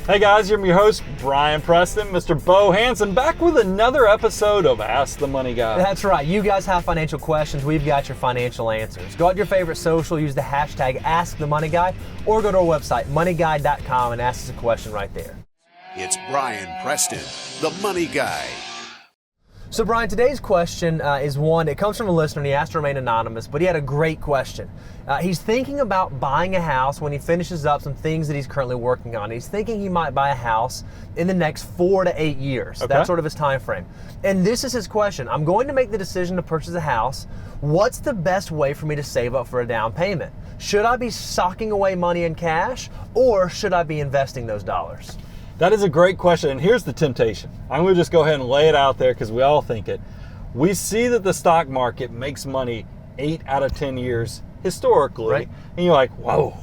Hey guys, I'm your host, Brian Preston, Mr. Bo Hansen, back with another episode of Ask the Money Guy. That's right. You guys have financial questions. We've got your financial answers. Go out to your favorite social, use the hashtag AskTheMoneyGuy, or go to our website, moneyguy.com, and ask us a question right there. It's Brian Preston, the Money Guy. So Brian, today's question is one, it comes from a listener, and he asked to remain anonymous, but he had a great question. He's thinking about buying a house when he finishes up some things that he's currently working on. He's thinking he might buy a house in the next 4 to 8 years. Okay. That's sort of his time frame. And this is his question. I'm going to make the decision to purchase a house. What's the best way for me to save up for a down payment? Should I be socking away money in cash, or should I be investing those dollars? That is a great question, and here's the temptation. I'm going to just go ahead and lay it out there because we all think it. We see that the stock market makes money 8 out of 10 years historically, right? And you're like, whoa,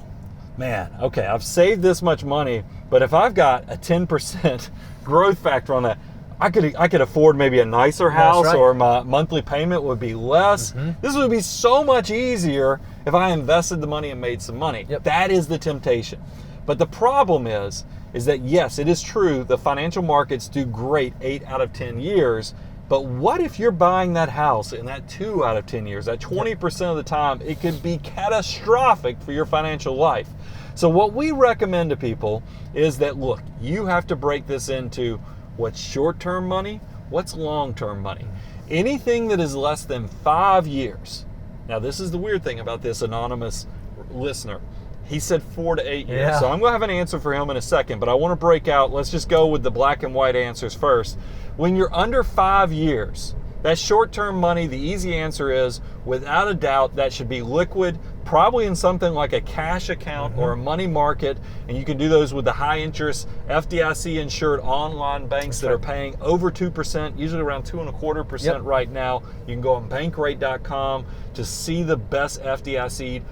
man, okay, I've saved this much money, but if I've got a 10% growth factor on that, I could afford maybe a nicer house, right, or my monthly payment would be less. This would be so much easier if I invested the money and made some money. Yep. That is the temptation. But the problem is that yes, it is true, the financial markets do great 8 out of 10 years, but what if you're buying that house in that 2 out of 10 years, that 20% of the time, it could be catastrophic for your financial life. So what we recommend to people is that, look, you have to break this into what's short-term money, what's long-term money. Anything that is less than 5 years. Now, this is the weird thing about this anonymous listener. He said 4 to 8 years. Yeah. So I'm going to have an answer for him in a second, but I want to break out. Let's just go with the black and white answers first. When you're under 5 years, that short-term money, the easy answer is, without a doubt, that should be liquid, probably in something like a cash account or a money market, and you can do those with the high-interest, FDIC-insured online banks that are paying over 2%, usually around 2.25% right now. You can go on bankrate.com to see the best FDIC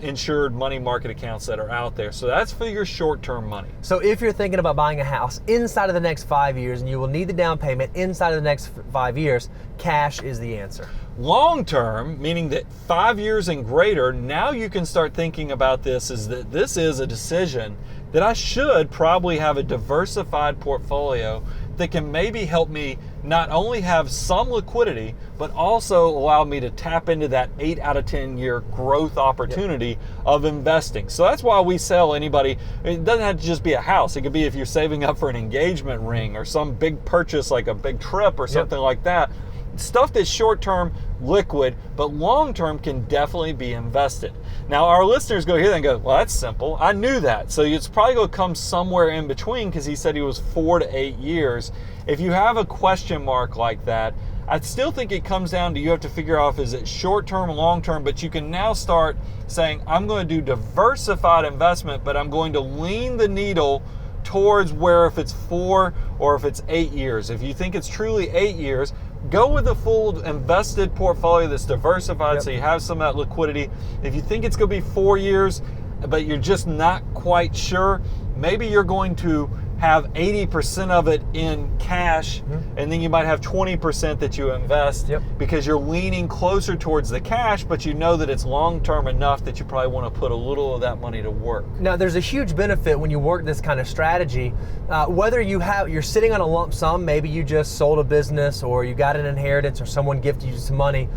insured money market accounts that are out there. So that's for your short-term money. So if you're thinking about buying a house inside of the next 5 years and you will need the down payment inside of the next 5 years, cash is the answer. Long-term, meaning that 5 years and greater, now you can start thinking about this as that this is a decision that I should probably have a diversified portfolio that can maybe help me not only have some liquidity, but also allow me to tap into that 8 out of 10 year growth opportunity of investing. So that's why we sell anybody. It doesn't have to just be a house. It could be if you're saving up for an engagement ring or some big purchase like a big trip or something like that. Stuff that's short-term, liquid, but long-term can definitely be invested. Now, our listeners go here and go, well, that's simple. I knew that. So it's probably going to come somewhere in between because he said he was 4 to 8 years. If you have a question mark like that, I still think it comes down to you have to figure out if is it short-term, long-term, but you can now start saying, I'm going to do diversified investment, but I'm going to lean the needle towards where if it's 4 or if it's 8 years. If you think it's truly 8 years, go with a full invested portfolio that's diversified so you have some of that liquidity. If you think it's going to be 4 years, but you're just not quite sure, maybe you're going to have 80% of it in cash, and then you might have 20% that you invest because you're leaning closer towards the cash, but you know that it's long-term enough that you probably want to put a little of that money to work. Now, there's a huge benefit when you work this kind of strategy. Whether you're sitting on a lump sum, maybe you just sold a business or you got an inheritance or someone gifted you some money.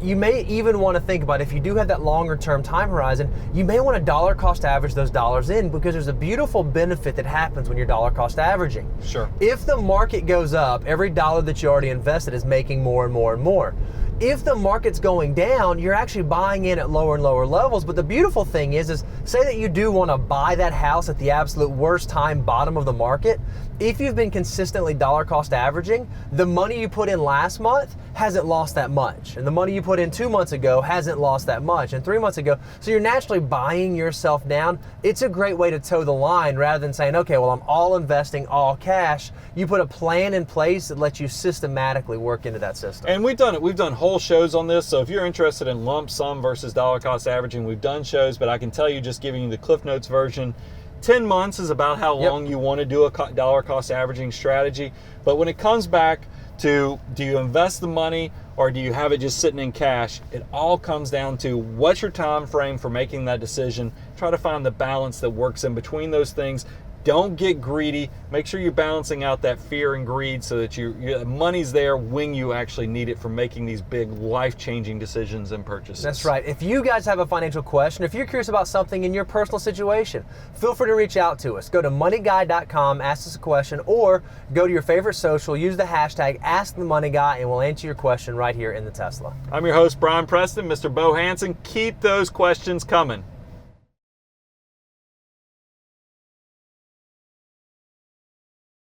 You may even want to think about, if you do have that longer term time horizon, you may want to dollar cost average those dollars in, because there's a beautiful benefit that happens when you're dollar cost averaging. Sure. If the market goes up, every dollar that you already invested is making more and more and more. If the market's going down, you're actually buying in at lower and lower levels. But the beautiful thing is say that you do want to buy that house at the absolute worst time, bottom of the market. If you've been consistently dollar cost averaging, the money you put in last month hasn't lost that much. And the money you put in 2 months ago hasn't lost that much. And 3 months ago, so you're naturally buying yourself down. It's a great way to toe the line rather than saying, okay, well, I'm all investing, all cash. You put a plan in place that lets you systematically work into that system. And we've done it. We've done whole shows on this. So if you're interested in lump sum versus dollar cost averaging, we've done shows, but I can tell you, just giving you the Cliff Notes version, 10 months is about how long you want to do a dollar cost averaging strategy. But when it comes back to, do you invest the money or do you have it just sitting in cash? It all comes down to what's your time frame for making that decision. Try to find the balance that works in between those things. Don't get greedy. Make sure you're balancing out that fear and greed so that your money's there when you actually need it for making these big life-changing decisions and purchases. That's right. If you guys have a financial question, if you're curious about something in your personal situation, feel free to reach out to us. Go to moneyguy.com, ask us a question, or go to your favorite social, use the hashtag AskTheMoneyGuy, and we'll answer your question right here in the Tesla. I'm your host, Brian Preston, Mr. Bo Hansen. Keep those questions coming.